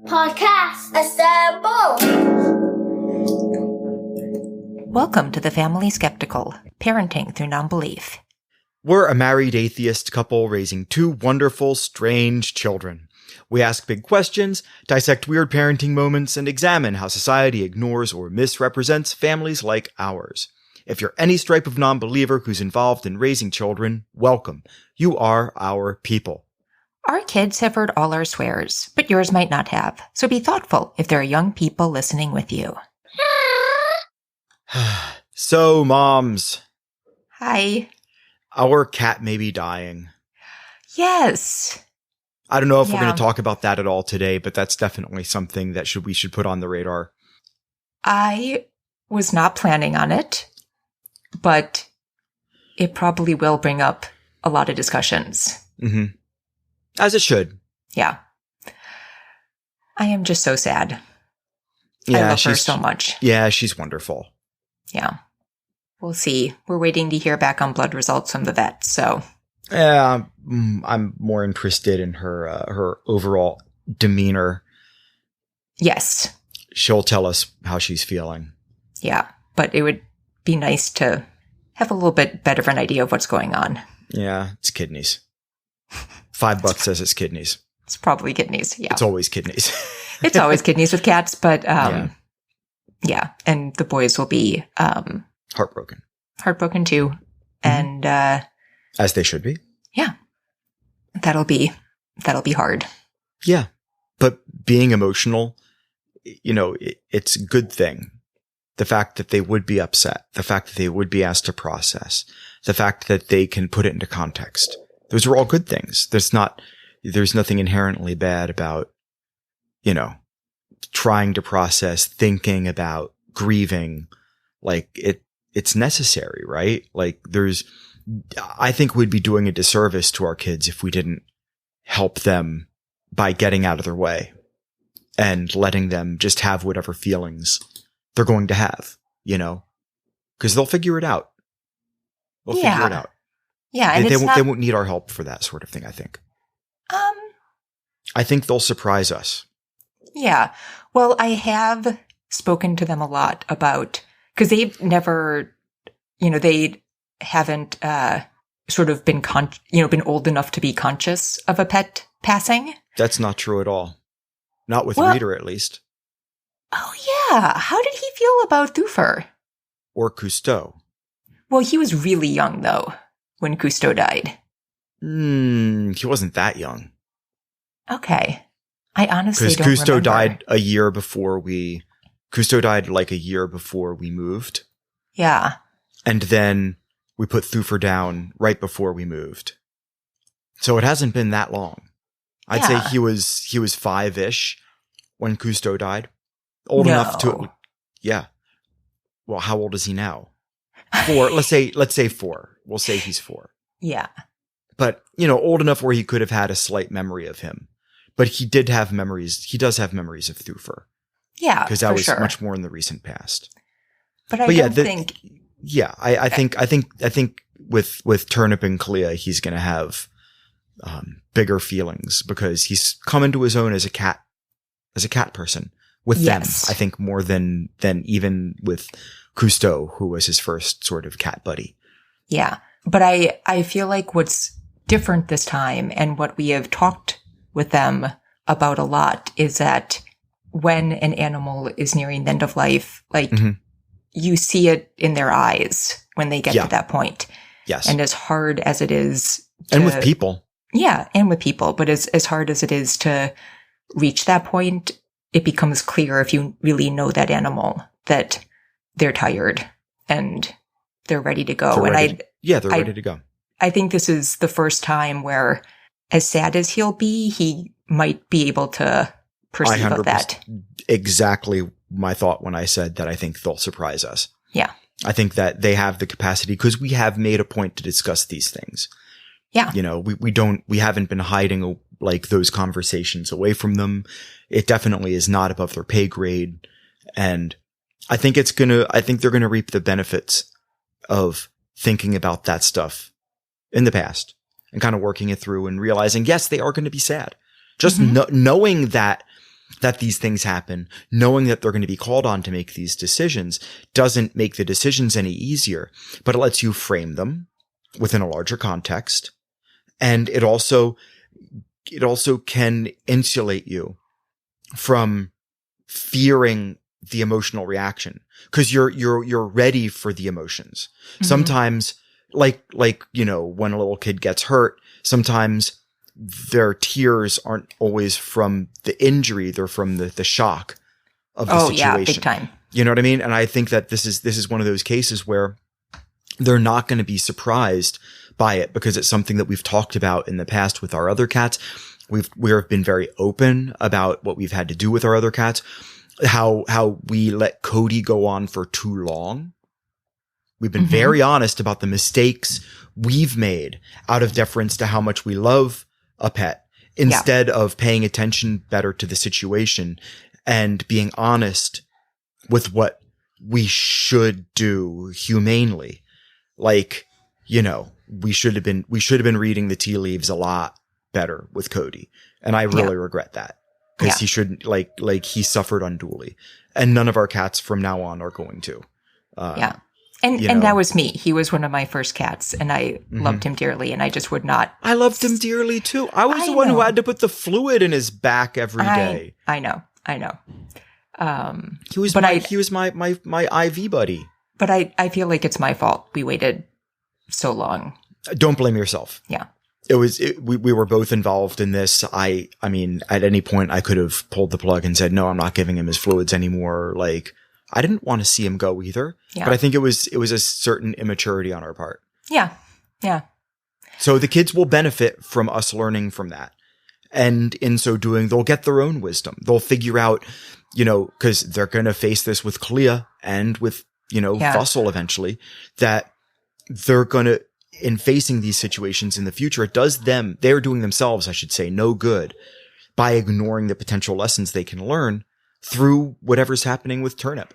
Podcast assemble! Welcome to the Family Skeptical, Parenting Through Nonbelief. We're a married atheist couple raising two wonderful, strange children. We ask big questions, dissect weird parenting moments, and examine how society ignores or misrepresents families like ours. If you're any stripe of non-believer who's involved in raising children, welcome. You are our people. Our kids have heard all our swears, but yours might not have, so be thoughtful if there are young people listening with you. So, moms. Hi. Our cat may be dying. Yes. I don't know if we're going to talk about that at all today, but that's definitely something that we should put on the radar. I was not planning on it, but it probably will bring up a lot of discussions. Mm-hmm. As it should. Yeah. I am just so sad. Yeah, I love her so much. Yeah, she's wonderful. Yeah. We'll see. We're waiting to hear back on blood results from the vet, so. Yeah, I'm more interested in her overall demeanor. Yes. She'll tell us how she's feeling. Yeah, but it would be nice to have a little bit better of an idea of what's going on. Yeah, it's kidneys. $5 says it's kidneys. It's probably kidneys, yeah. It's always kidneys. It's always kidneys with cats, but yeah. And the boys will be heartbroken. Heartbroken too. Mm-hmm. And as they should be. Yeah. That'll be hard. Yeah. But being emotional, it's a good thing. The fact that they would be upset, the fact that they would be asked to process, the fact that they can put it into context. Those are all good things. There's nothing inherently bad about, trying to process, thinking about, grieving. Like it's necessary, right? Like I think we'd be doing a disservice to our kids if we didn't help them by getting out of their way and letting them just have whatever feelings they're going to have, because they'll figure it out. They'll figure it out. Yeah. And they won't need our help for that sort of thing, I think. I think they'll surprise us. Yeah. Well, I have spoken to them a lot about, because they've never, they haven't sort of been been old enough to be conscious of a pet passing. That's not true at all. Not with Reader, at least. Oh, yeah. How did he feel about Thufir? Or Cousteau? Well, he was really young, though, when Cousteau died. He wasn't that young. Okay. I honestly don't remember. Because Cousteau died a year before Cousteau died like a year before we moved. Yeah. And then we put Thufir down right before we moved. So it hasn't been that long. I'd say he was 5-ish when Cousteau died. Old enough to, yeah. Well, how old is he now? 4. Let's say 4. We'll say he's 4. Yeah. But, old enough where he could have had a slight memory of him. But he did have memories. He does have memories of Thufir. Yeah, because that was much more in the recent past. But I don't think. Yeah, I think with Turnip and Clea, he's going to have bigger feelings because he's come into his own as a cat person with them. I think more than even with Cousteau, who was his first sort of cat buddy. Yeah, but I feel like what's different this time, and what we have talked with them about a lot, is that when an animal is nearing the end of life, you see it in their eyes when they get to that point. Yes. And as hard as it is and with people. Yeah, and with people. But as hard as it is to reach that point, it becomes clear if you really know that animal that they're tired and they're ready to go. They're ready to go. I think this is the first time where, as sad as he'll be, he might be able to perceive of that. Exactly my thought when I said that I think they'll surprise us. Yeah. I think that they have the capacity, because we have made a point to discuss these things. Yeah. We haven't been hiding like those conversations away from them. It definitely is not above their pay grade. And I think they're going to reap the benefits of thinking about that stuff in the past and kind of working it through and realizing, yes, they are going to be sad. Just knowing that these things happen, knowing that they're going to be called on to make these decisions doesn't make the decisions any easier, but it lets you frame them within a larger context. And it also can insulate you from fearing the emotional reaction because you're ready for the emotions. Sometimes like, you know, when a little kid gets hurt, sometimes their tears aren't always from the injury. They're from the shock of the situation. Yeah, big time. You know what I mean? And I think that this is one of those cases where they're not going to be surprised by it because it's something that we've talked about in the past with our other cats. We've been very open about what we've had to do with our other cats, how we let Cody go on for too long. We've been very honest about the mistakes we've made out of deference to how much we love a pet instead of paying attention better to the situation and being honest with what we should do humanely. Like, you know, we should have been reading the tea leaves a lot better with Cody. And I really regret that because he shouldn't like he suffered unduly and none of our cats from now on are going to. And that was me. He was one of my first cats and I loved him dearly and I just would not. I loved him dearly too. I was the one who had to put the fluid in his back every day. I know. He was my IV buddy. But I feel like it's my fault. We waited so long. Don't blame yourself. Yeah. We were both involved in this. I mean, at any point I could have pulled the plug and said, no, I'm not giving him his fluids anymore. Like, I didn't want to see him go either, but I think it was a certain immaturity on our part. Yeah. Yeah. So the kids will benefit from us learning from that. And in so doing, they'll get their own wisdom. They'll figure out, you know, cause they're going to face this with Clea and with, you know, Fussel eventually, that they're going to, in facing these situations in the future, it does them, they're doing themselves, I should say, no good by ignoring the potential lessons they can learn through whatever's happening with Turnip.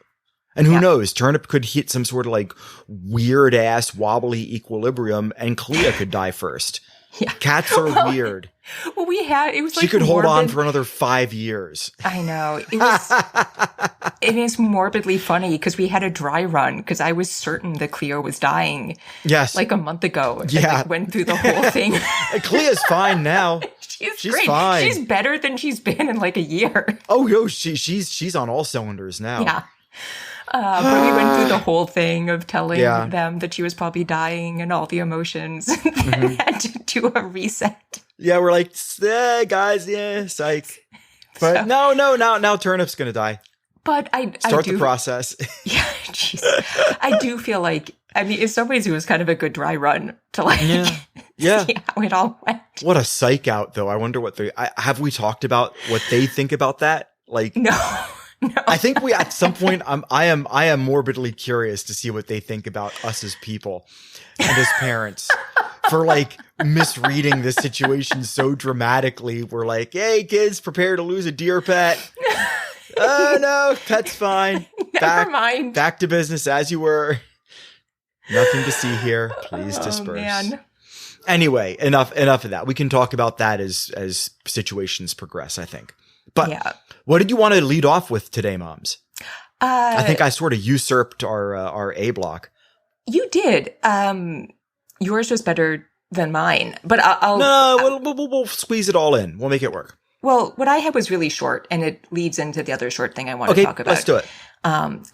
And who knows, Turnip could hit some sort of like weird ass wobbly equilibrium and Clea could die first. Yeah. Cats are weird. Well, it was like she could hold on for another 5 years. I know. It is morbidly funny because we had a dry run because I was certain that Cleo was dying. Yes. Like a month ago. Yeah. And went through the whole thing. Clea's fine now. She's great. Fine. She's better than she's been in like a year. Oh, no, she's on all cylinders now. Yeah. But we went through the whole thing of telling them that she was probably dying and all the emotions and had to do a reset. Yeah, we're like, guys, psych. But now Turnip's going to die. But I Start the process. Yeah, jeez. I do feel like, I mean, in some ways it was kind of a good dry run to like see how it all went. What a psych out, though. I wonder what have we talked about what they think about that? Like, No. I think we at some point I am morbidly curious to see what they think about us as people and as parents for like misreading this situation so dramatically. We're like, hey kids, prepare to lose a dear pet. Oh no, pet's fine. Never mind. Back to business as you were. Nothing to see here. Please disperse. Man. Anyway, enough of that. We can talk about that as situations progress, I think. But what did you want to lead off with today, Moms? I think I sort of usurped our A block. You did. Yours was better than mine, but we'll squeeze it all in. We'll make it work. Well, what I had was really short, and it leads into the other short thing I want to talk about. Let's do it.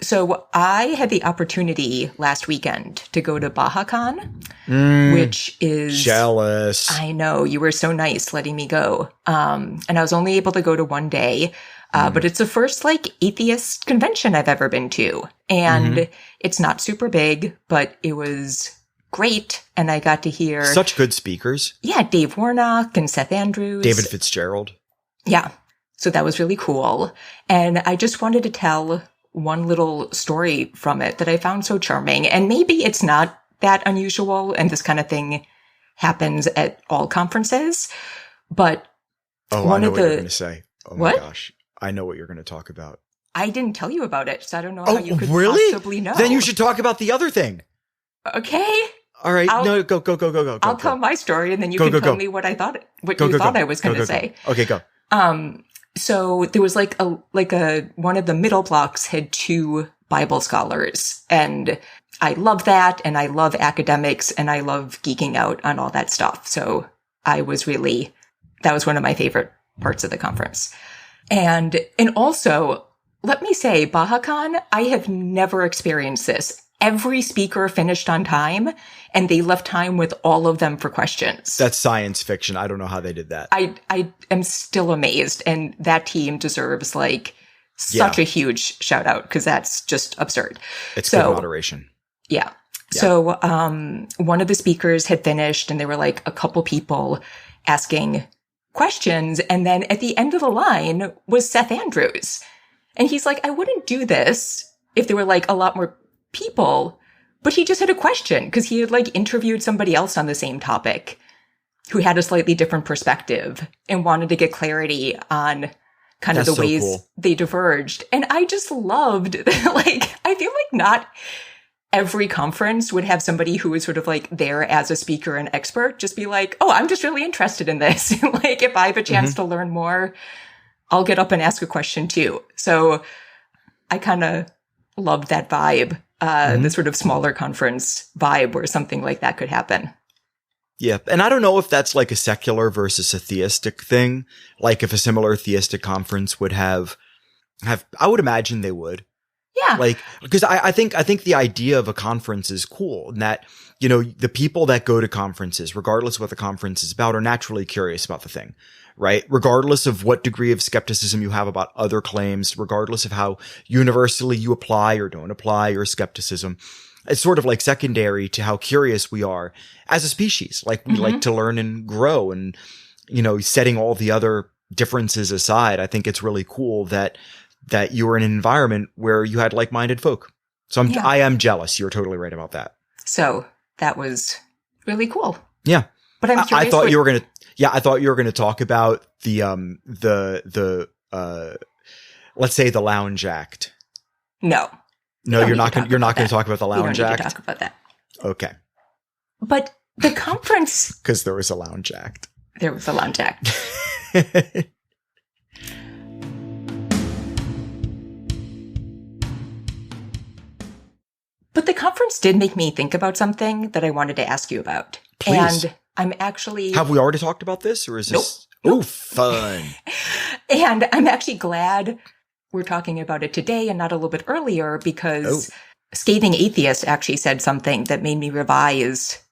So I had the opportunity last weekend to go to BAHACON, which is jealous. I know, you were so nice letting me go. And I was only able to go to one day, but it's the first like atheist convention I've ever been to. And it's not super big, but it was great. And I got to hear such good speakers. Yeah. Dave Warnock and Seth Andrews. David Fitzgerald. Yeah. So that was really cool. And I just wanted to tell one little story from it that I found so charming. And maybe it's not that unusual and this kind of thing happens at all conferences. But I know what you're going to say. Oh my gosh. I know what you're going to talk about. I didn't tell you about it, so I don't know how you could really? possibly know. Then you should talk about the other thing. Okay. All right. No, go. I'll tell my story and then you can tell me what I thought, you thought I was going to say. Okay, go. So there was like one of the middle blocks had 2 Bible scholars, and I love that, and I love academics, and I love geeking out on all that stuff. So that was one of my favorite parts of the conference. And also, let me say, BAHACON, I have never experienced this. Every speaker finished on time, and they left time with all of them for questions. That's science fiction. I don't know how they did that. I am still amazed, and that team deserves such a huge shout out because that's just absurd. It's good moderation. Yeah. So one of the speakers had finished, and there were a couple people asking questions, and then at the end of the line was Seth Andrews. And he's like, I wouldn't do this if there were a lot more people, but he just had a question because he had interviewed somebody else on the same topic who had a slightly different perspective and wanted to get clarity on kind of the ways they diverged. And I just loved I feel like not every conference would have somebody who was sort of there as a speaker and expert just be like, oh, I'm just really interested in this. If I have a chance to learn more, I'll get up and ask a question too. So I kind of loved that vibe, the sort of smaller conference vibe where something like that could happen. Yeah. And I don't know if that's a secular versus a theistic thing. If a similar theistic conference would have, I would imagine they would. Yeah. Because I think the idea of a conference is cool, and that, the people that go to conferences, regardless of what the conference is about, are naturally curious about the thing, right? Regardless of what degree of skepticism you have about other claims, regardless of how universally you apply or don't apply your skepticism, it's sort of secondary to how curious we are as a species. We like to learn and grow, and, setting all the other differences aside, I think it's really cool that you were in an environment where you had like-minded folk. So I am jealous. You're totally right about that. So that was really cool. Yeah. But I'm curious. I thought you were going to talk about the let's say the Lounge Act. No, you're not going to talk about the Lounge Act. We don't need to talk about that. Okay. But the conference, because there was a Lounge Act. There was a Lounge Act. But the conference did make me think about something that I wanted to ask you about. Please. And I'm actually... Have we already talked about this, or is this... Nope. Oh, fun. And I'm actually glad we're talking about it today and not a little bit earlier, because Scathing Atheist actually said something that made me revise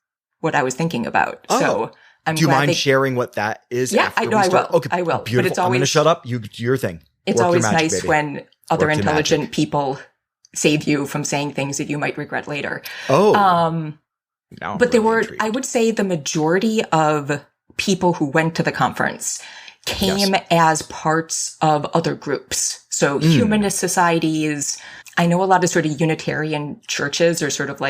what I was thinking about. Oh. So I'm Do you mind sharing what that is? Yeah, I will. Okay, I will. Beautiful. But it's always, I'm going to shut up. You do your thing. It's always magic, nice when other intelligent people save you from saying things that you might regret later. Oh. But there were, I would say, the majority of people who went to the conference came as parts of other groups. So humanist societies. I know a lot of sort of Unitarian churches are sort of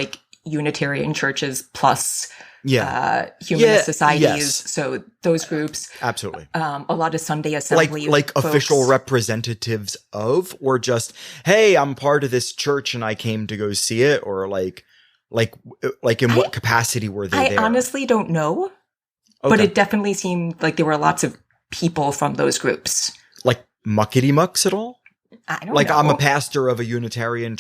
Unitarian churches plus humanist societies. Yes. So those groups. Absolutely. A lot of Sunday assembly. Like official representatives of, or just, hey, I'm part of this church and I came to go see it, or in what capacity were they there? I honestly don't know. Okay. But it definitely seemed like there were lots of people from those groups. Like muckety mucks at all? I don't know. I'm a pastor of a Unitarian,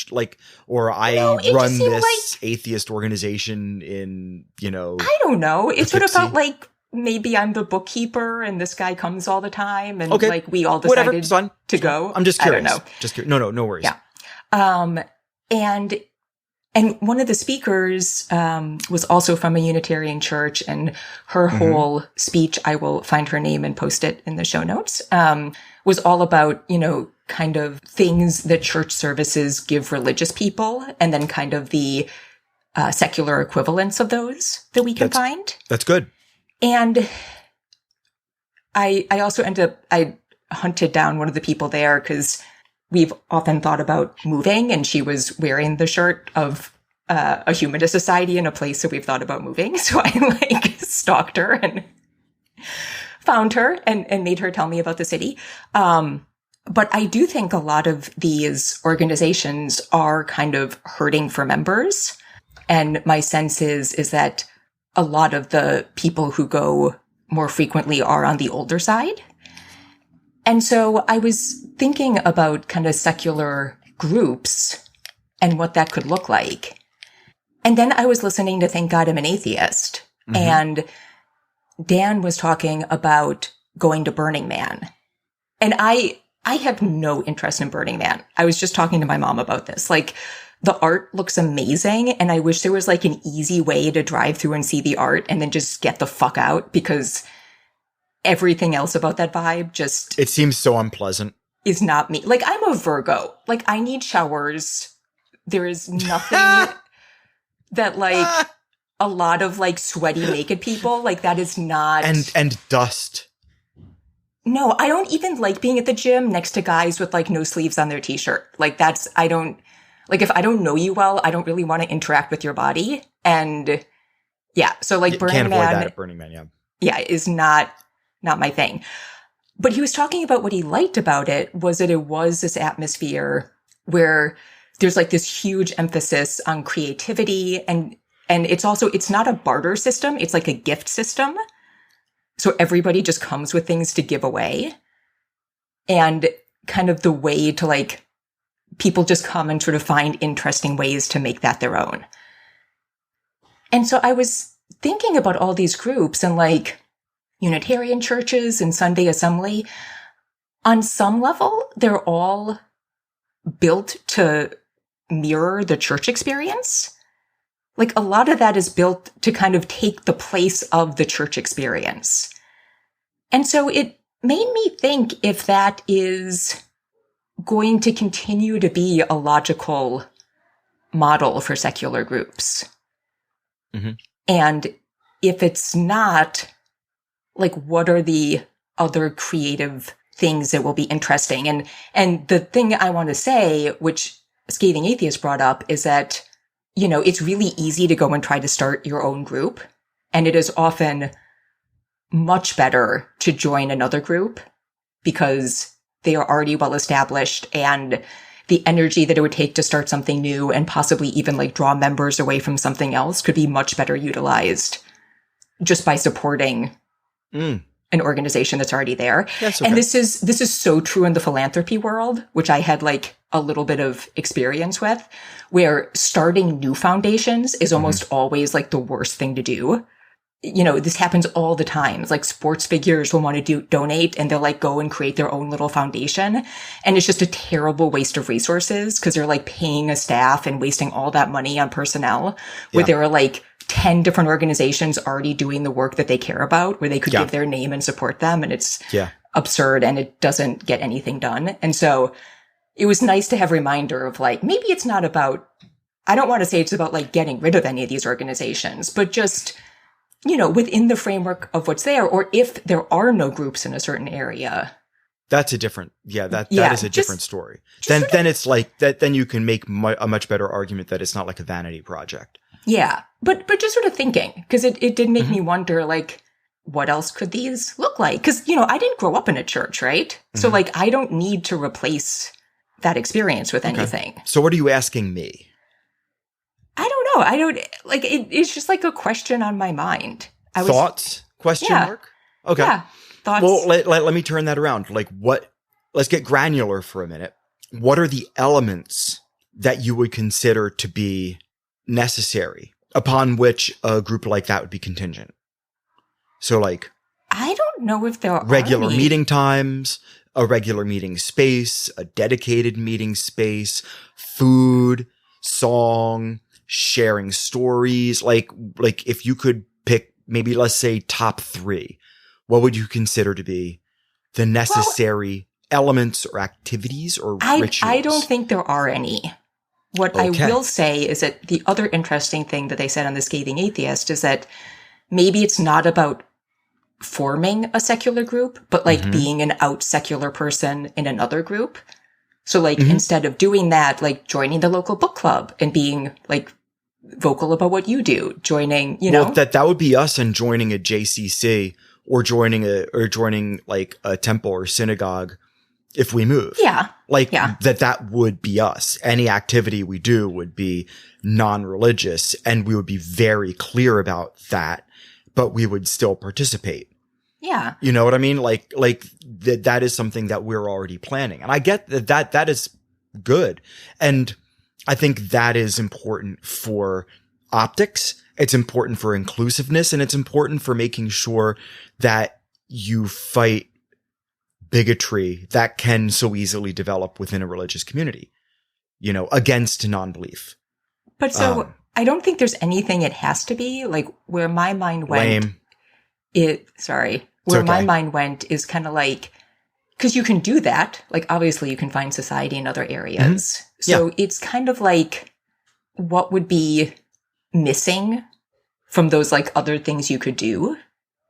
or I run this atheist organization in, I don't know. It sort of felt like maybe I'm the bookkeeper and this guy comes all the time and we all decided to go. I'm just curious. I don't know. Just curious. No worries. Yeah. And one of the speakers was also from a Unitarian church, and her whole speech, I will find her name and post it in the show notes, was all about, kind of things that church services give religious people, and then kind of the secular equivalents of those that we can find. That's good. And I also I hunted down one of the people there because we've often thought about moving, and she was wearing the shirt of a humanist society in a place that we've thought about moving. So I stalked her and found her and made her tell me about the city. But I do think a lot of these organizations are kind of hurting for members. And my sense is that a lot of the people who go more frequently are on the older side. And so I was thinking about kind of secular groups and what that could look like. And then I was listening to Thank God I'm an Atheist. Mm-hmm. And Dan was talking about going to Burning Man. And I have no interest in Burning Man. I was just talking to my mom about this. Like, the art looks amazing, and I wish there was like an easy way to drive through and see the art and then just get the fuck out, because everything else about that vibe just... It seems so unpleasant. Is not me. Like, I'm a Virgo. Like, I need showers. There is nothing that, like, a lot of, like, sweaty naked people, like, that is not... And dust. No, I don't even like being at the gym next to guys with, like, no sleeves on their t-shirt. Like, that's... I don't... Like, if I don't know you well, I don't really want to interact with your body. And, yeah, so, like, Burning Man... Can't avoid that at Burning Man, yeah. Yeah, is not my thing. But he was talking about what he liked about it was that it was this atmosphere where there's like this huge emphasis on creativity, and it's also, it's not a barter system. It's like a gift system. So everybody just comes with things to give away, and kind of the way to, like, people just come and sort of find interesting ways to make that their own. And so I was thinking about all these groups and, like, Unitarian churches and Sunday Assembly. On some level, they're all built to mirror the church experience. Like, a lot of that is built to kind of take the place of the church experience. And so it made me think if that is going to continue to be a logical model for secular groups. Mm-hmm. And if it's not, like, what are the other creative things that will be interesting? And the thing I want to say, which Scathing Atheist brought up, is that, you know, it's really easy to go and try to start your own group. And it is often much better to join another group because they are already well established, and the energy that it would take to start something new and possibly even, like, draw members away from something else could be much better utilized just by supporting an organization that's already there. That's okay. And this is so true in the philanthropy world, which I had, like, a little bit of experience with, where starting new foundations is almost always, like, the worst thing to do. You know, this happens all the time. It's like sports figures will want to donate, and they'll, like, go and create their own little foundation. And it's just a terrible waste of resources because they're, like, paying a staff and wasting all that money on personnel where there are, like, 10 different organizations already doing the work that they care about, where they could give their name and support them. And it's absurd, and it doesn't get anything done. And so it was nice to have a reminder of, like, maybe it's not about, I don't want to say it's about, like, getting rid of any of these organizations, but just, you know, within the framework of what's there, or if there are no groups in a certain area. That's a different, that is a different story. Then it's like that. Then you can make a much better argument that it's not like a vanity project. Yeah. But just sort of thinking, because it did make me wonder, like, what else could these look like? Because, you know, I didn't grow up in a church, right? So, like, I don't need to replace that experience with anything. So what are you asking me? I don't know. I don't, like, it's just like a question on my mind. Thoughts? Question mark? Okay. Yeah. Thoughts. Well, let me turn that around. Like, let's get granular for a minute. What are the elements that you would consider to be necessary upon which a group like that would be contingent? So, like, I don't know if there are regular meeting times, a regular meeting space, a dedicated meeting space, food, song, sharing stories. Like if you could pick maybe, let's say, top 3, what would you consider to be the necessary elements or activities or rituals? I don't think there are any. What I will say is that the other interesting thing that they said on the Scathing Atheist is that maybe it's not about forming a secular group, but, like, being an out secular person in another group. So, like, instead of doing that, like, joining the local book club and being, like, vocal about what you do, joining, you know. Well, that would be us, and joining a JCC or joining like a temple or synagogue if we move. Yeah. Like Yeah. that would be us. Any activity we do would be non-religious, and we would be very clear about that, but we would still participate. Yeah. You know what I mean? Like that is something that we're already planning. And I get that is good. And I think that is important for optics. It's important for inclusiveness, and it's important for making sure that you fight bigotry that can so easily develop within a religious community, you know, against non-belief. But so I don't think there's anything it has to be. Like where my mind went, my mind went is kind of like, because you can do that. Like obviously you can find society in other areas. Mm-hmm. So it's kind of like what would be missing from those like other things you could do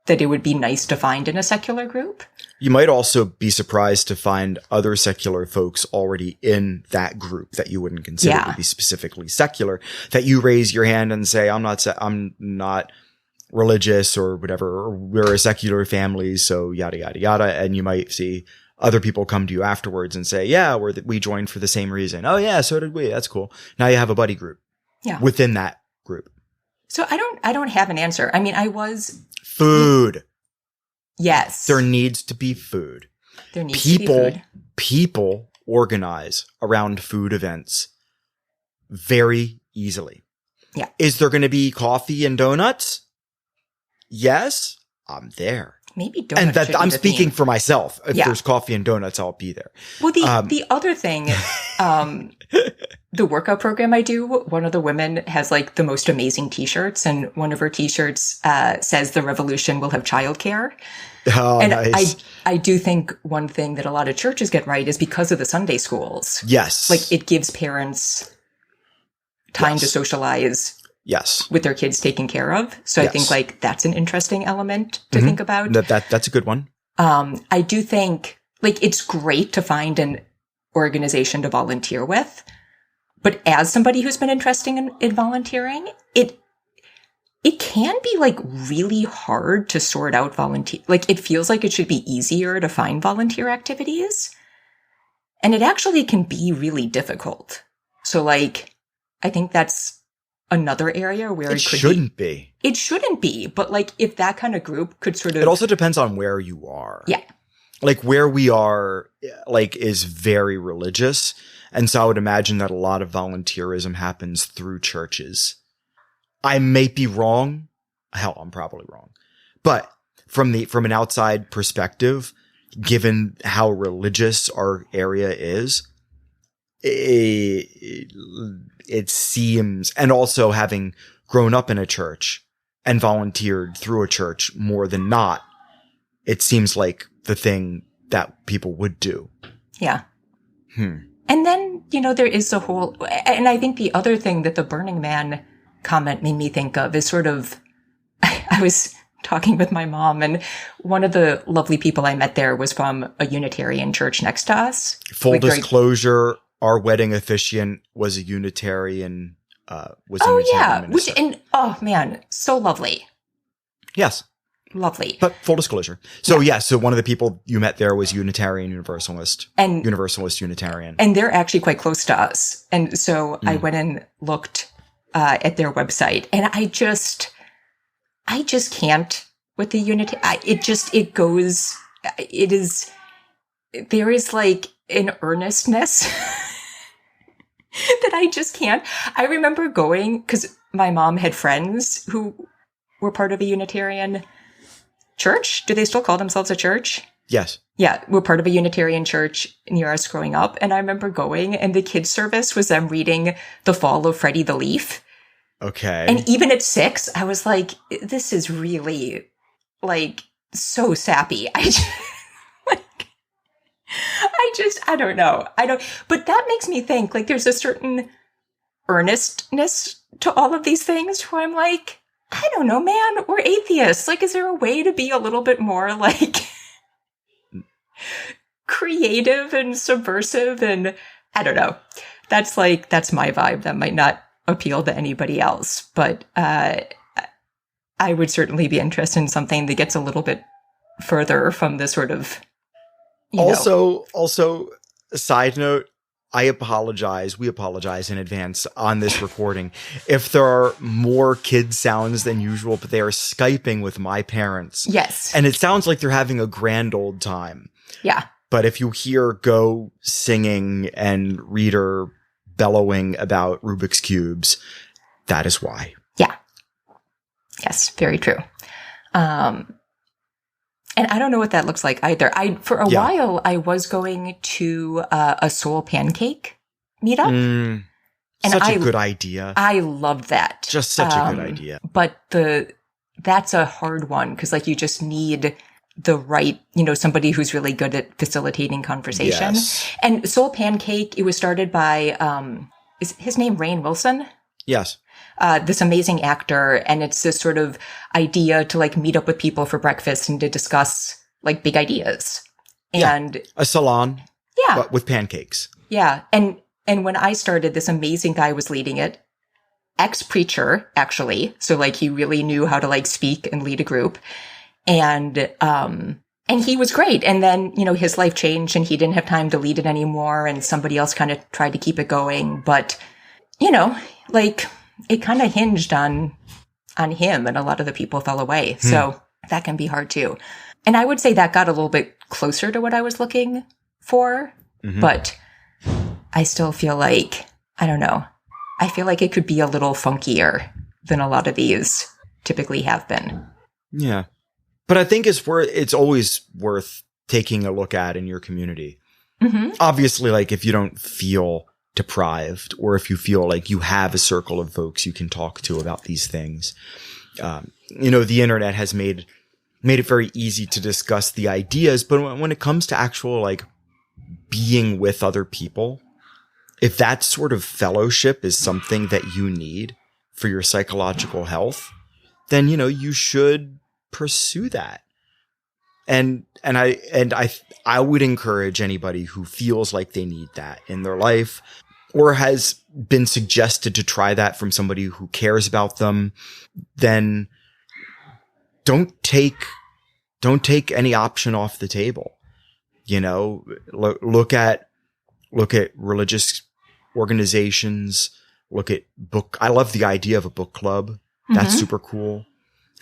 that it would be nice to find in a secular group. You might also be surprised to find other secular folks already in that group that you wouldn't consider to be specifically secular, that you raise your hand and say, I'm not religious or whatever, or we're a secular family, so yada, yada, yada. And you might see other people come to you afterwards and say, yeah, we joined for the same reason. Oh yeah, so did we. That's cool. Now you have a buddy group within that group. So I don't have an answer. I mean, food. Yes. There needs to be food. There needs to be food. People organize around food events very easily. Yeah. Is there going to be coffee and donuts? Yes, I'm there. Maybe donuts. And I'm speaking for myself. If there's coffee and donuts, I'll be there. Well, the other thing, the workout program I do, one of the women has like the most amazing t-shirts, and one of her t-shirts says the revolution will have childcare. Oh, and nice. I do think one thing that a lot of churches get right is because of the Sunday schools. Yes. Like it gives parents time to socialize. Yes. With their kids taken care of. So I think like that's an interesting element to think about. That's a good one. I do think like it's great to find an organization to volunteer with. But as somebody who's been interested in volunteering, it can be like really hard to sort out volunteer. Like it feels like it should be easier to find volunteer activities. And it actually can be really difficult. So like, I think that's another area where it shouldn't be. It shouldn't be. But like if that kind of group could sort of. It also depends on where you are. Yeah. Like where we are, like is very religious. And so I would imagine that a lot of volunteerism happens through churches. I may be wrong. Hell, I'm probably wrong. But from an outside perspective, given how religious our area is, it seems, and also having grown up in a church and volunteered through a church more than not, it seems like the thing that people would do. Yeah. And then, you know, there is the whole, and I think the other thing that the Burning Man comment made me think of is sort of, I was talking with my mom, and one of the lovely people I met there was from a Unitarian church next to us. Full disclosure, our wedding officiant was a Unitarian, oh man, so lovely. Yes. Lovely. But full disclosure. So so one of the people you met there was Unitarian Universalist. And Universalist Unitarian. And they're actually quite close to us. And so I went and looked at their website, and I just can't with the Unity. There is like an earnestness that I just can't. I remember going, because my mom had friends who were part of a Unitarian church. Do they still call themselves a church? Yes. Yeah, we're part of a Unitarian church near us growing up. And I remember going, and the kids' service was them reading The Fall of Freddie the Leaf. Okay. And even at 6, I was like, this is really, like, so sappy. I don't know. But that makes me think, like, there's a certain earnestness to all of these things where I'm like, I don't know, man, we're atheists. Like, is there a way to be a little bit more, like, creative and subversive? And I don't know. That's my vibe. That might not appeal to anybody else. But I would certainly be interested in something that gets a little bit further from the sort of Also, a side note, we apologize in advance on this recording if there are more kid sounds than usual, but they are Skyping with my parents. Yes. And it sounds like they're having a grand old time. Yeah. But if you hear Go singing and Reader bellowing about Rubik's Cubes, that is why. Yeah. Yes, very true. And I don't know what that looks like either. For a while, I was going to a soul pancake meetup. And such a good idea. I loved that. Just such a good idea. But that's a hard one because like you just need the right, somebody who's really good at facilitating conversation. Yes. And Soul Pancake, it was started by, is his name Rainn Wilson? Yes. This amazing actor. And it's this sort of idea to like meet up with people for breakfast and to discuss like big ideas. And a salon. Yeah. But with pancakes. Yeah. And when I started, this amazing guy was leading it. Ex-preacher, actually. So like he really knew how to like speak and lead a group. And he was great. And then, his life changed and he didn't have time to lead it anymore. And somebody else kind of tried to keep it going. But, like it kind of hinged on him and a lot of the people fell away. So that can be hard too. And I would say that got a little bit closer to what I was looking for, but I still feel like, I don't know. I feel like it could be a little funkier than a lot of these typically have been. Yeah. But I think it's always worth taking a look at in your community. Obviously, like if you don't feel deprived or if you feel like you have a circle of folks you can talk to about these things, the internet has made it very easy to discuss the ideas. But when it comes to actual like being with other people, if that sort of fellowship is something that you need for your psychological health, then, you should pursue that. And I would encourage anybody who feels like they need that in their life or has been suggested to try that from somebody who cares about them, then don't take any option off the table. Look at religious organizations, look at I love the idea of a book club. That's super cool.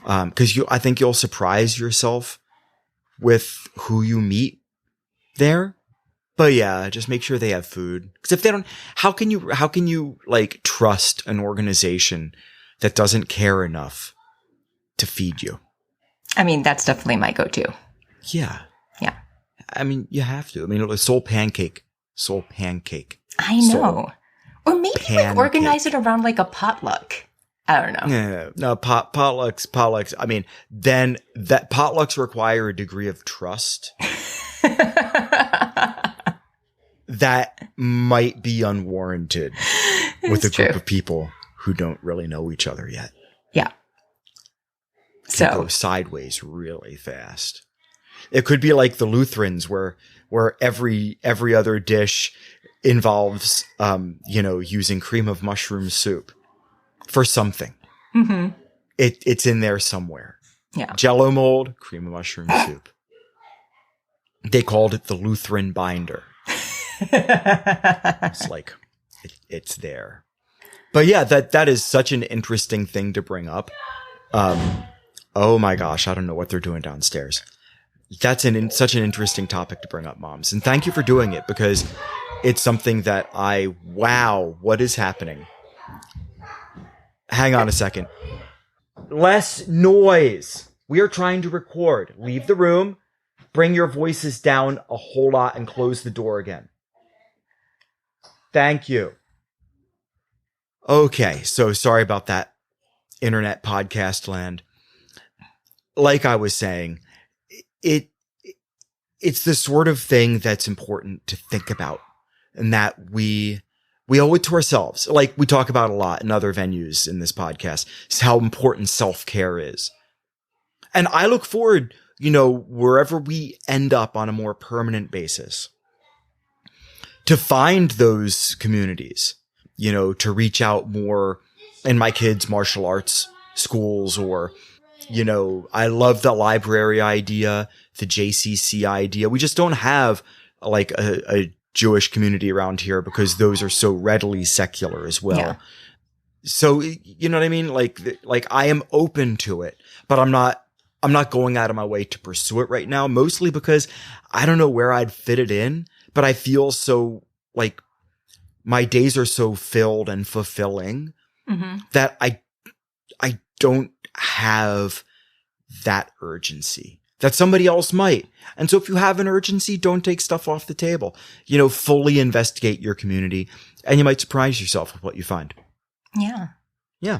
Cause I think you'll surprise yourself with who you meet there. But yeah, just make sure they have food. Cause if they don't, how can you like trust an organization that doesn't care enough to feed you? I mean, that's definitely my go-to. Yeah. Yeah. I mean, you have to. I mean, Soul Pancake. I know. Or maybe like organize it around like a potluck. I don't know. No, potlucks. I mean, then that potlucks require a degree of trust that might be unwarranted with a group of people who don't really know each other yet. Yeah. So go sideways really fast. It could be like the Lutherans where every other dish involves, using cream of mushroom soup for something. It's in there somewhere. Yeah. Jello mold, cream of mushroom soup. They called it the Lutheran binder. It's like, it's there. But yeah, that is such an interesting thing to bring up. Oh my gosh, I don't know what they're doing downstairs. That's such an interesting topic to bring up, moms. And thank you for doing it because it's something that wow, what is happening? Hang on a second. Less noise. We are trying to record. Leave the room. Bring your voices down a whole lot and close the door again. Thank you. Okay, so sorry about that, internet podcast land. Like I was saying, it's the sort of thing that's important to think about and that we owe it to ourselves. Like we talk about a lot in other venues in this podcast, is how important self-care is. And I look forward, wherever we end up on a more permanent basis, to find those communities, to reach out more in my kids' martial arts schools or You know, I love the library idea, the JCC idea. We just don't have like a Jewish community around here because those are so readily secular as well. Yeah. So, you know what I mean? Like I am open to it, but I'm not going out of my way to pursue it right now, mostly because I don't know where I'd fit it in, but I feel so like my days are so filled and fulfilling that I don't have that urgency that somebody else might. And so if you have an urgency, don't take stuff off the table. You know, fully investigate your community and you might surprise yourself with what you find. Yeah. Yeah.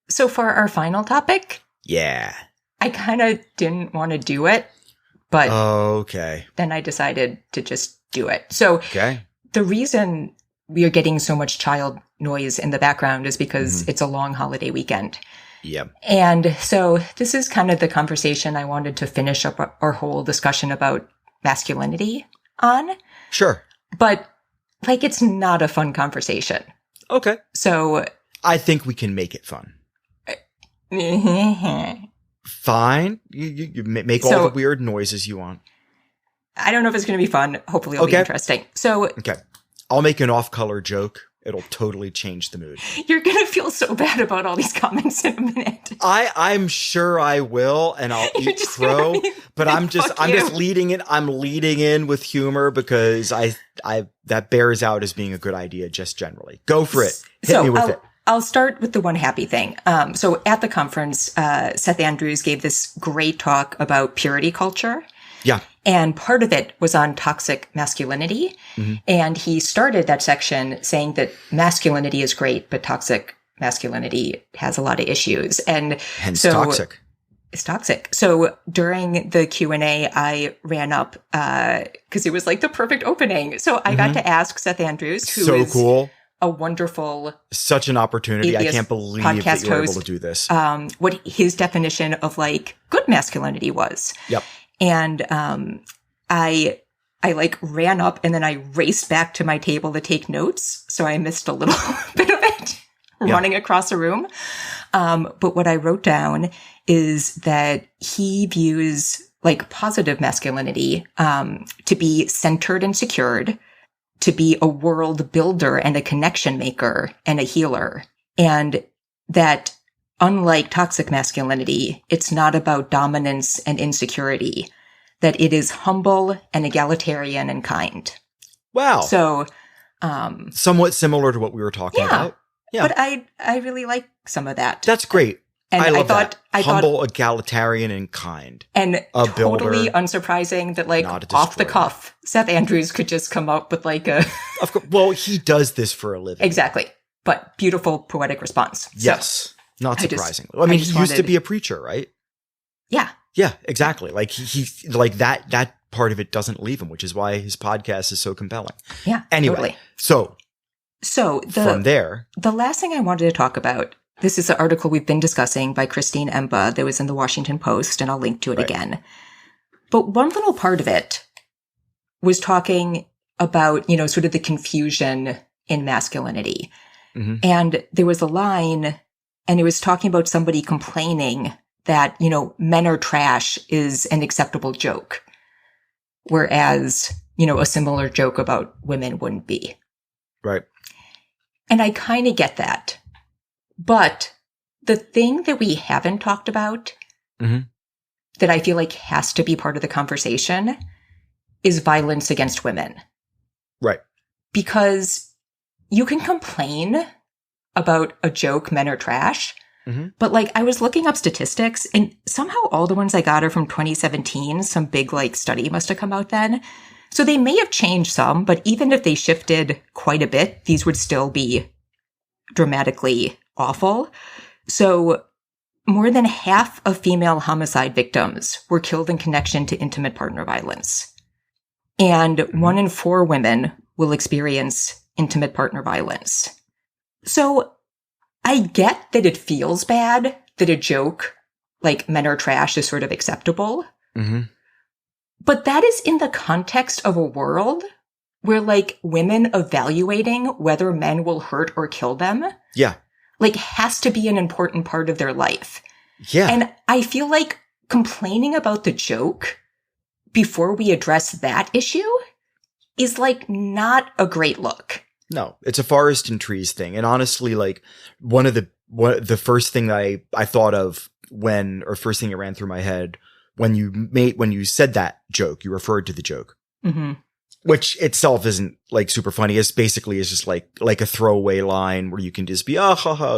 So for our final topic, Yeah. I kind of didn't want to do it, but Okay. then I decided to just do it. So Okay. the reason we are getting so much child noise in the background is because it's a long holiday weekend. Yep. And so this is kind of the conversation I wanted to finish up our whole discussion about masculinity on. Sure. But like, it's not a fun conversation. Okay. So I think we can make it fun. I Fine. You make all the weird noises you want. don't know if it's going to be fun. Hopefully it'll be interesting. So Okay. I'll make an off-color joke. It'll totally change the mood. you're going to feel so bad about all these comments in a minute. I'm sure I will, and I'll eat crow. But I'm just leading it. I'm leading in with humor because I that bears out as being a good idea just generally. Go for it. Hit me with it. I'll start with the one happy thing. So at the conference, Seth Andrews gave this great talk about purity culture. Yeah. And part of it was on toxic masculinity. And he started that section saying that masculinity is great, but toxic masculinity has a lot of issues. And Hence so toxic. It's toxic. So during the Q&A, I ran up, cause it was like the perfect opening. So I got to ask Seth Andrews, who is cool. a wonderful, Such an opportunity. I atheist can't believe podcast that you were able host, to do this. what his definition of like good masculinity was. Yep. And I like ran up and then I raced back to my table to take notes. So I missed a little bit of it running across the room. But what I wrote down is that he views like positive masculinity to be centered and secured, to be a world builder and a connection maker and a healer. And that unlike toxic masculinity, it's not about dominance and insecurity, that it is humble and egalitarian and kind. Wow. So, somewhat similar to what we were talking about. Yeah. But I really like some of that. That's great. And I love thought, that. Humble, egalitarian, and kind. And a totally builder, unsurprising that like off the cuff, Seth Andrews could just come up with like a... Of course. Well, he does this for a living. Exactly. But beautiful poetic response. Yes. Not surprisingly. I mean, he used to be a preacher, right? Yeah. Yeah, exactly. Like he like that part of it doesn't leave him, which is why his podcast is so compelling. Yeah. Anyway, totally. So from there, the last thing I wanted to talk about, this is an article we've been discussing by Christine Emba that was in the Washington Post, and I'll link to it again. But one little part of it was talking about, you know, sort of the confusion in masculinity. And there was a line, and it was talking about somebody complaining that, you know, men are trash is an acceptable joke, whereas, you know, a similar joke about women wouldn't be. Right. And I kind of get that. But the thing that we haven't talked about that I feel like has to be part of the conversation is violence against women. Right. Because you can complain about a joke, men are trash, but like I was looking up statistics and somehow all the ones I got are from 2017. Some big like study must have come out then. So they may have changed some, but even if they shifted quite a bit, these would still be dramatically awful. So more than half of female homicide victims were killed in connection to intimate partner violence. And 1 in 4 women will experience intimate partner violence. So I get that it feels bad that a joke like men are trash is sort of acceptable. But that is in the context of a world where like women evaluating whether men will hurt or kill them. Yeah. Like has to be an important part of their life. Yeah. And I feel like complaining about the joke before we address that issue is like not a great look. No, it's a forest and trees thing. And honestly, like the first thing that I thought of first thing that ran through my head when you said that joke, you referred to the joke, which itself isn't like super funny. It's basically is just like a throwaway line where you can just be,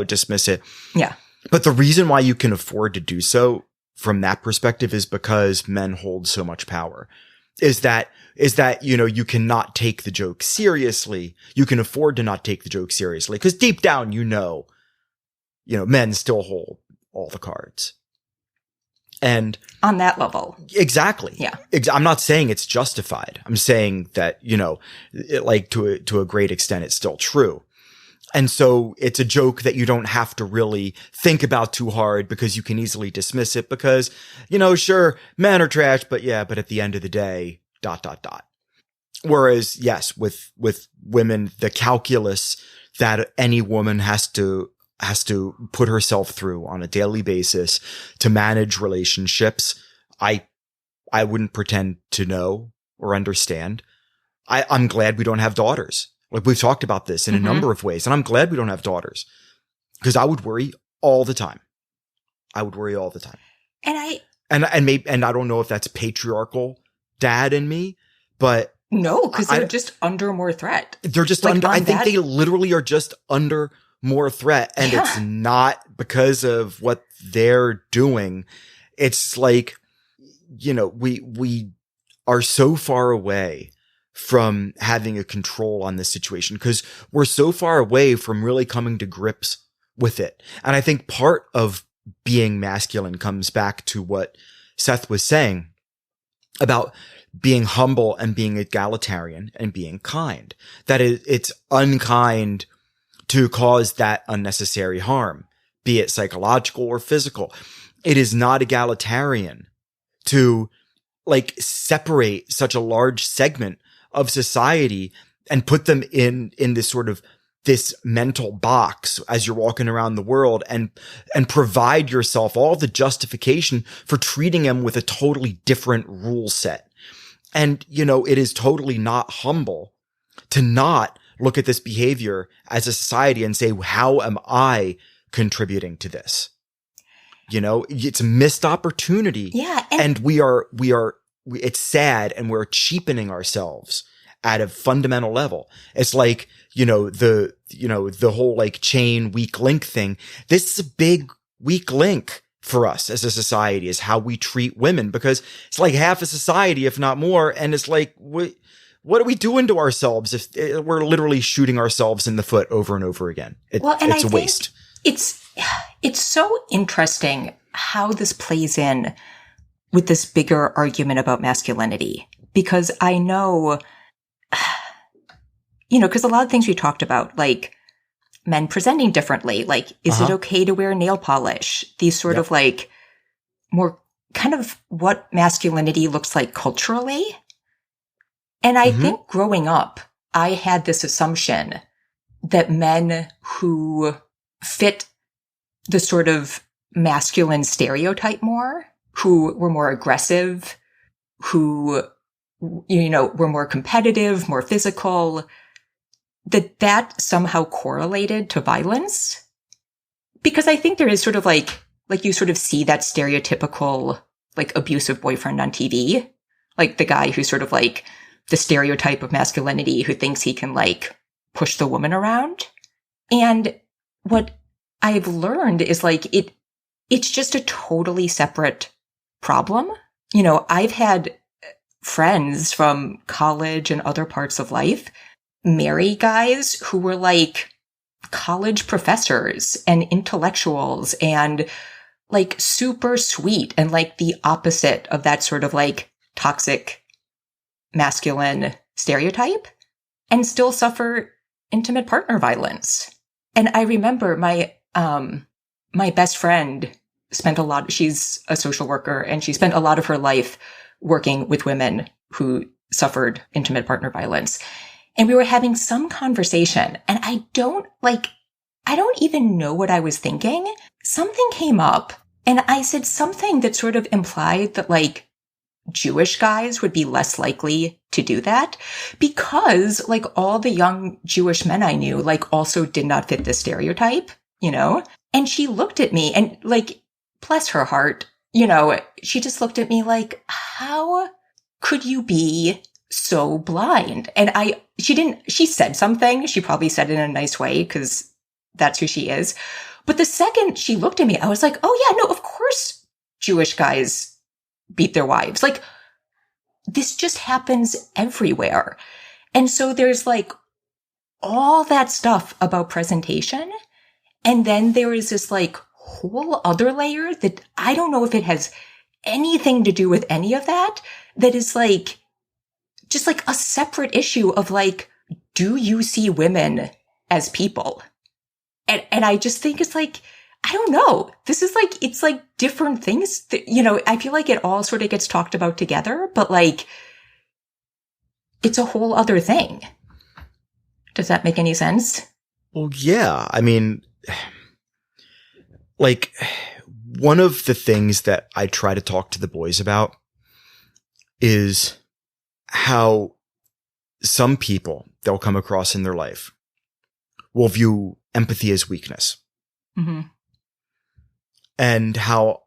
dismiss it. Yeah. But the reason why you can afford to do so from that perspective is because men hold so much power. Is that, you cannot take the joke seriously. You can afford to not take the joke seriously because deep down, men still hold all the cards. And on that level. Exactly. Yeah. I'm not saying it's justified. I'm saying that, to a great extent, it's still true. And so it's a joke that you don't have to really think about too hard because you can easily dismiss it because, sure, men are trash, but at the end of the day, ... Whereas, yes, with women, the calculus that any woman has to put herself through on a daily basis to manage relationships, I wouldn't pretend to know or understand. I'm glad we don't have daughters. Like we've talked about this in a number of ways, and I'm glad we don't have daughters because I would worry all the time. And I don't know if that's patriarchal dad in me, but no, because they're just under more threat. They're just like I think they literally are just under more threat, and it's not because of what they're doing. It's like, we are so far away from having a control on this situation because we're so far away from really coming to grips with it. And I think part of being masculine comes back to what Seth was saying about being humble and being egalitarian and being kind. That it's unkind to cause that unnecessary harm, be it psychological or physical. It is not egalitarian to like separate such a large segment of society and put them in this sort of this mental box as you're walking around the world and provide yourself all the justification for treating them with a totally different rule set. And, it is totally not humble to not look at this behavior as a society and say, how am I contributing to this? It's a missed opportunity. Yeah. And it's sad, and we're cheapening ourselves at a fundamental level. It's like, the whole like chain weak link thing. This is a big weak link for us as a society, is how we treat women, because it's like half a society, if not more. And it's like, what are we doing to ourselves if we're literally shooting ourselves in the foot over and over again? It's a waste. It's so interesting how this plays in with this bigger argument about masculinity, because I know, because a lot of things we talked about, like men presenting differently, like, is it okay to wear nail polish? These sort of like more kind of what masculinity looks like culturally. And I think growing up, I had this assumption that men who fit the sort of masculine stereotype more, who were more aggressive, who, were more competitive, more physical, that somehow correlated to violence. Because I think there is sort of like you sort of see that stereotypical, like, abusive boyfriend on TV, like the guy who's sort of like the stereotype of masculinity who thinks he can like push the woman around. And what I've learned is like it's just a totally separate problem. I've had friends from college and other parts of life marry guys who were like college professors and intellectuals and like super sweet and like the opposite of that sort of like toxic masculine stereotype, and still suffer intimate partner violence. And I remember my best friend she's a social worker, and she spent a lot of her life working with women who suffered intimate partner violence. and we were having some conversation, and I don't even know what I was thinking. Something came up, and I said something that sort of implied that like Jewish guys would be less likely to do that because like all the young Jewish men I knew like also did not fit this stereotype, you know? And she looked at me and like, bless her heart, you know, she just looked at me like, how could you be so blind? And she said something. She probably said it in a nice way because that's who she is. But the second she looked at me, I was like, oh yeah, no, of course Jewish guys beat their wives. Like, this just happens everywhere. And so there's like all that stuff about presentation. And then there is this like whole other layer that I don't know if it has anything to do with any of that, that is like, just like a separate issue of like, do you see women as people? And I just think it's like, I don't know. This is like, it's like different things that, you know, I feel like it all sort of gets talked about together, but like, it's a whole other thing. Does that make any sense? Well, yeah. I mean, like, one of the things that I try to talk to the boys about is how some people they'll come across in their life will view empathy as weakness. Mm-hmm. And how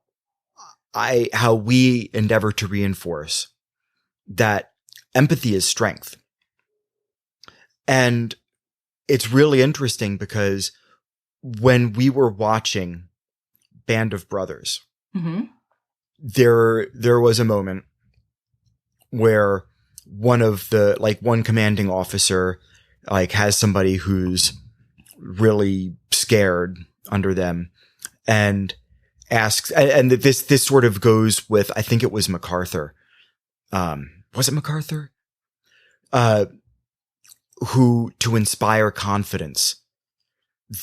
we endeavor to reinforce that empathy is strength. And it's really interesting because when we were watching Band of Brothers, mm-hmm. there was a moment where one commanding officer like has somebody who's really scared under them and asks, and this sort of goes with, I think it was MacArthur. Was it MacArthur? Who, to inspire confidence,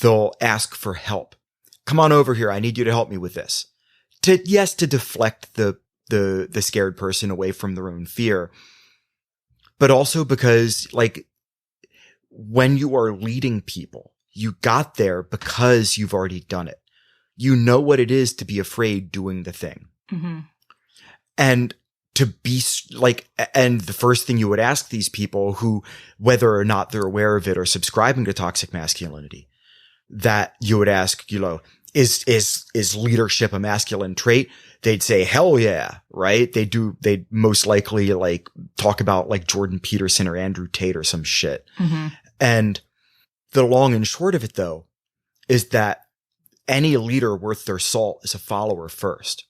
they'll ask for help. Come on over here. I need you to help me with this. To deflect the scared person away from their own fear. But also because, like, when you are leading people, you got there because you've already done it. You know what it is to be afraid doing the thing. Mm-hmm. And to be like, and the first thing you would ask these people who, whether or not they're aware of it or subscribing to toxic masculinity, that you would ask, you know, is leadership a masculine trait? They'd say, hell yeah, right? They'd most likely like talk about like Jordan Peterson or Andrew Tate or some shit. Mm-hmm. And the long and short of it though, is that any leader worth their salt is a follower first.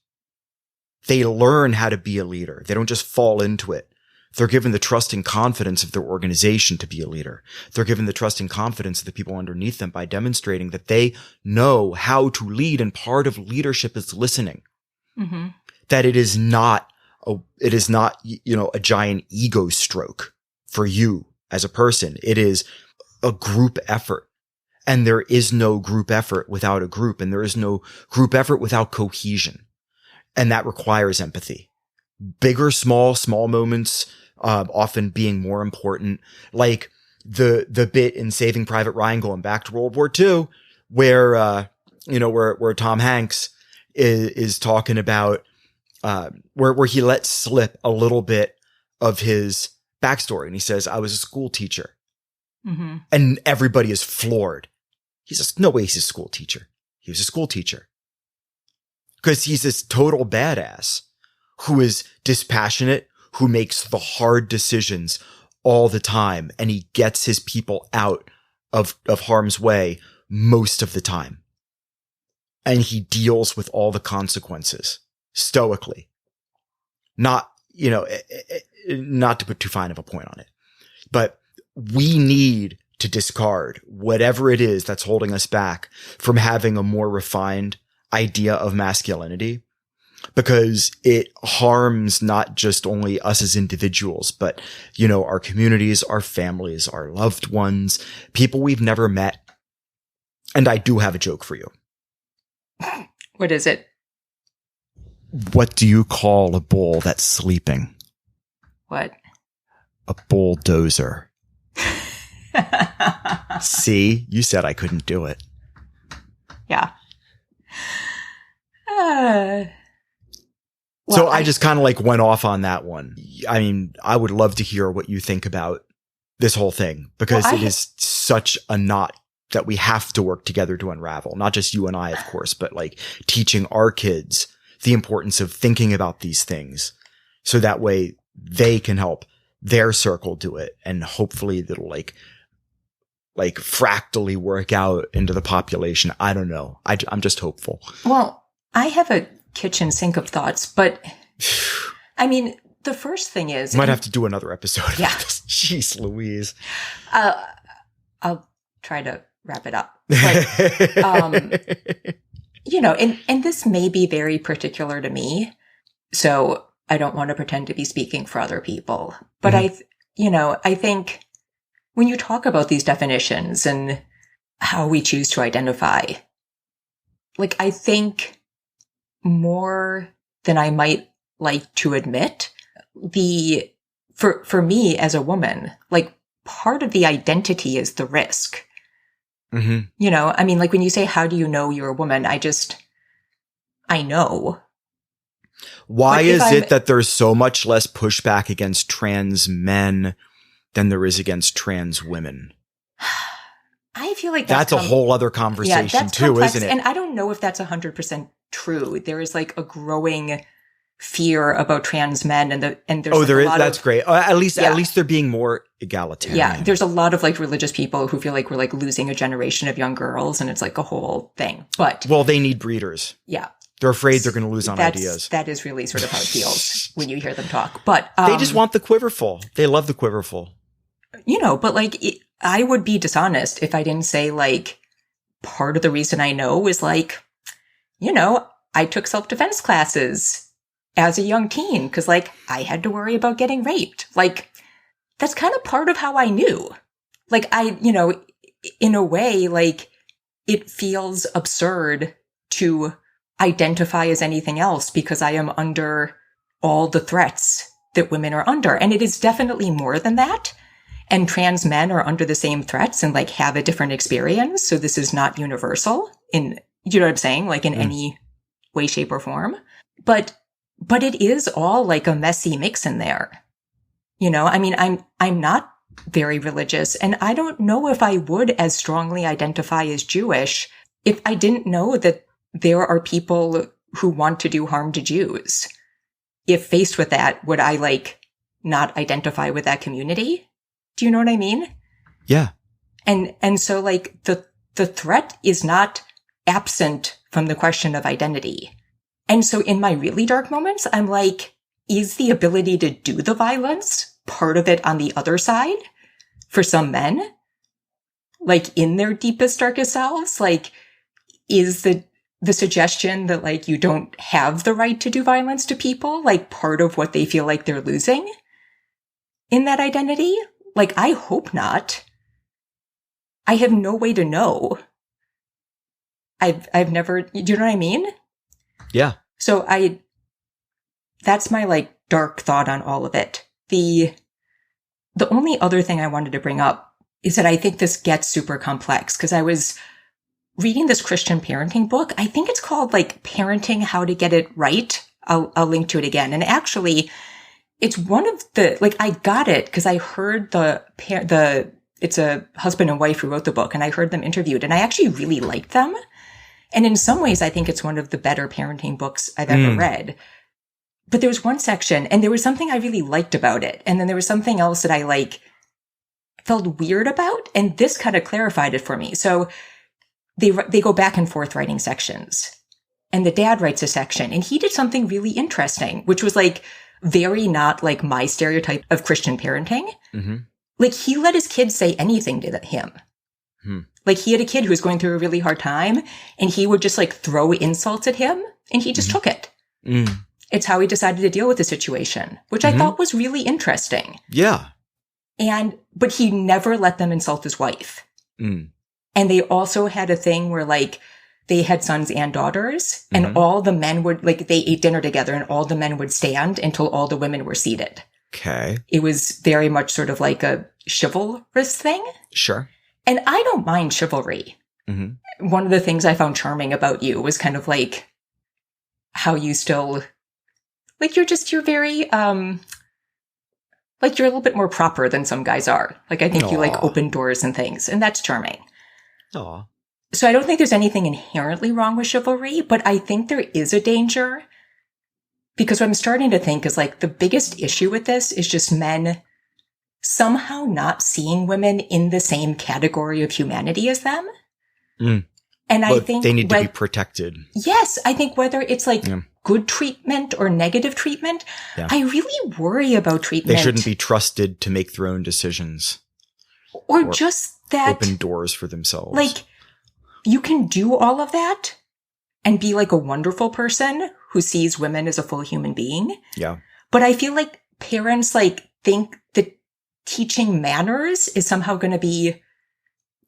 They learn how to be a leader. They don't just fall into it. They're given the trust and confidence of their organization to be a leader. They're given the trust and confidence of the people underneath them by demonstrating that they know how to lead. And part of leadership is listening. Mm-hmm. That it is not, you know, a giant ego stroke for you as a person. It is a group effort. And there is no group effort without a group. And there is no group effort without cohesion. And that requires empathy. Bigger, small moments, often being more important. Like the bit in Saving Private Ryan, going back to World War II, where Tom Hanks is talking about, where he lets slip a little bit of his backstory. And he says, I was a school teacher. Mm-hmm. And everybody is floored. He says, no way he's a school teacher. He was a school teacher. Because he's this total badass who is dispassionate, who makes the hard decisions all the time, and he gets his people out of harm's way most of the time. And he deals with all the consequences stoically. Not to put too fine of a point on it, but we need to discard whatever it is that's holding us back from having a more refined idea of masculinity, because it harms not just only us as individuals, but, you know, our communities, our families, our loved ones, people we've never met. And I do have a joke for you. What is it? What do you call a bull that's sleeping? What? A bulldozer. See, you said I couldn't do it. Yeah. So I just kind of like went off on that one. I mean, I would love to hear what you think about this whole thing, because it is such a knot that we have to work together to unravel. Not just you and I, of course, but like teaching our kids the importance of thinking about these things so that way they can help their circle do it. And hopefully it'll like fractally work out into the population. I don't know. I'm just hopeful. Well, I have a kitchen sink of thoughts, but I mean, the first thing is... Might have to do another episode. Yeah. This. Jeez Louise. I'll try to wrap it up. But, you know, and this may be very particular to me, so I don't want to pretend to be speaking for other people. But I think when you talk about these definitions and how we choose to identify, like, I think more than I might like to admit, for me as a woman, like, part of the identity is the risk. Mm-hmm. You know, I mean, like, when you say, how do you know you're a woman? I know. Why is it that there's so much less pushback against trans men than there is against trans women? I feel like that's a whole other conversation too, complex, isn't it? And I don't know if that's 100% true. There is like a growing fear about trans men, and there's there is. That's great. At least they're being more egalitarian. Yeah, there's a lot of like religious people who feel like we're like losing a generation of young girls, and it's like a whole thing. But they need breeders. Yeah, they're afraid they're going to lose on ideas. That is really sort of how it feels when you hear them talk. But they just want the quiverful. They love the quiverful. You know, but like I would be dishonest if I didn't say like part of the reason I know is like, you know, I took self-defense classes as a young teen because like I had to worry about getting raped. Like that's kind of part of how I knew. Like you know, in a way, like it feels absurd to identify as anything else because I am under all the threats that women are under. And it is definitely more than that. And trans men are under the same threats and like have a different experience. So this is not universal in, you know what I'm saying? Like in any way, shape or form. But it is all like a messy mix in there. You know, I mean, I'm not very religious, and I don't know if I would as strongly identify as Jewish if I didn't know that there are people who want to do harm to Jews. If faced with that, would I like not identify with that community? Do you know what I mean? Yeah. And so like the threat is not absent from the question of identity. And so in my really dark moments, I'm like, is the ability to do the violence part of it on the other side for some men? Like in their deepest, darkest selves? Like, is the suggestion that like you don't have the right to do violence to people, like part of what they feel like they're losing in that identity? Like, I hope not. I have no way to know. I've never, do you know what I mean? Yeah. So that's my like dark thought on all of it. The only other thing I wanted to bring up is that I think this gets super complex because I was reading this Christian parenting book. I think it's called like Parenting How to Get It Right. I'll link to it again. And actually, it's one of the, like, I got it because I heard it's a husband and wife who wrote the book, and I heard them interviewed, and I actually really liked them. And in some ways, I think it's one of the better parenting books I've ever read. But there was one section, and there was something I really liked about it. And then there was something else that I like felt weird about. And this kind of clarified it for me. So they go back and forth writing sections, and the dad writes a section, and he did something really interesting, which was like, very not like my stereotype of Christian parenting. Mm-hmm. Like he let his kids say anything to him. Like he had a kid who was going through a really hard time, and he would just like throw insults at him, and he just took it. It's how he decided to deal with the situation, which I thought was really interesting. Yeah. But he never let them insult his wife. And they also had a thing where like they had sons and daughters, and all the men would, like, they ate dinner together, and all the men would stand until all the women were seated. Okay. It was very much sort of like a chivalrous thing. Sure. And I don't mind chivalry. Mm-hmm. One of the things I found charming about you was kind of like how you still, like, you're very, like, you're a little bit more proper than some guys are. Like, I think you like open doors and things, and that's charming. Aw. So I don't think there's anything inherently wrong with chivalry, but I think there is a danger. Because what I'm starting to think is, like, the biggest issue with this is just men somehow not seeing women in the same category of humanity as them. Mm. And Well, I think they need to be protected. Yes, I think whether it's like good treatment or negative treatment, I really worry about treatment. They shouldn't be trusted to make their own decisions. Or just that open doors for themselves. Like, you can do all of that and be like a wonderful person who sees women as a full human being. Yeah. But I feel like parents like think that teaching manners is somehow going to be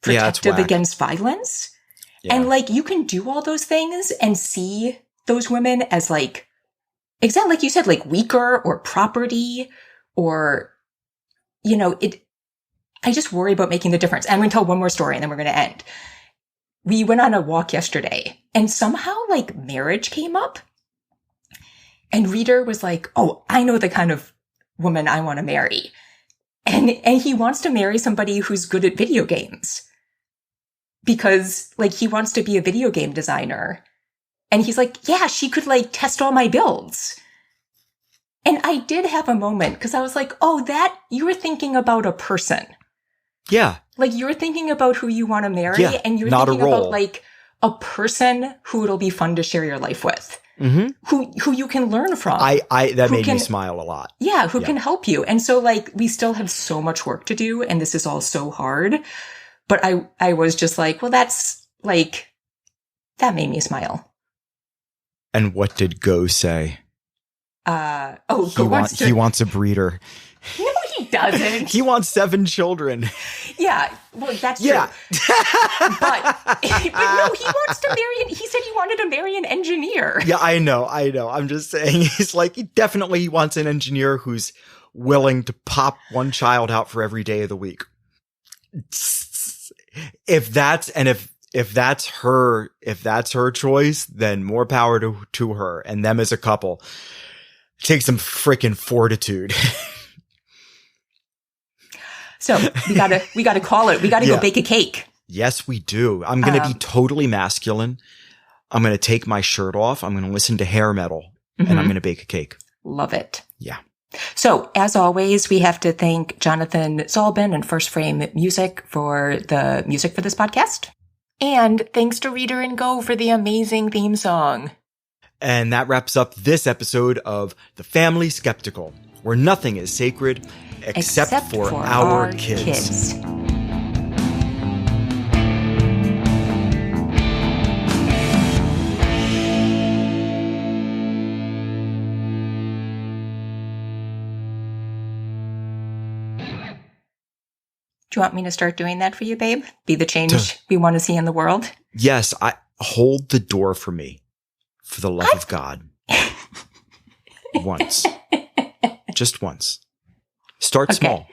protective against violence. Yeah. And like, you can do all those things and see those women as like, exactly like you said, like weaker or property or, you know, I just worry about making the difference. And I'm going to tell one more story and then we're going to end. We went on a walk yesterday and somehow like marriage came up and Reader was like, oh, I know the kind of woman I want to marry. And he wants to marry somebody who's good at video games because like he wants to be a video game designer. And he's like, yeah, she could like test all my builds. And I did have a moment because I was like, oh, that you were thinking about a person. Yeah. Like you're thinking about who you want to marry and you're thinking about like a person who it'll be fun to share your life with. Mm-hmm. Who you can learn from. That made me smile a lot. Yeah, who can help you. And so like we still have so much work to do and this is all so hard. But I was just like, well, that's like, that made me smile. And what did Go say? Go he wants a breeder. No, he doesn't. He wants 7 children. Yeah, well, that's true. But no, he wants to marry. He said he wanted to marry an engineer. Yeah, I know. I'm just saying, he's like, he wants an engineer who's willing to pop one child out for every day of the week. If that's her choice, then more power to her and them as a couple. Take some freaking fortitude. So we gotta call it. We gotta go bake a cake. Yes, we do. I'm going to be totally masculine. I'm going to take my shirt off. I'm going to listen to hair metal and I'm going to bake a cake. Love it. Yeah. So as always, we have to thank Jonathan Zalbin and First Frame Music for the music for this podcast. And thanks to Reader and Go for the amazing theme song. And that wraps up this episode of The Family Skeptical, where nothing is sacred except for our kids. Do you want me to start doing that for you, babe? Be the change we want to see in the world? Yes, I hold the door for me, for the love of God. Once. Just once. Start small.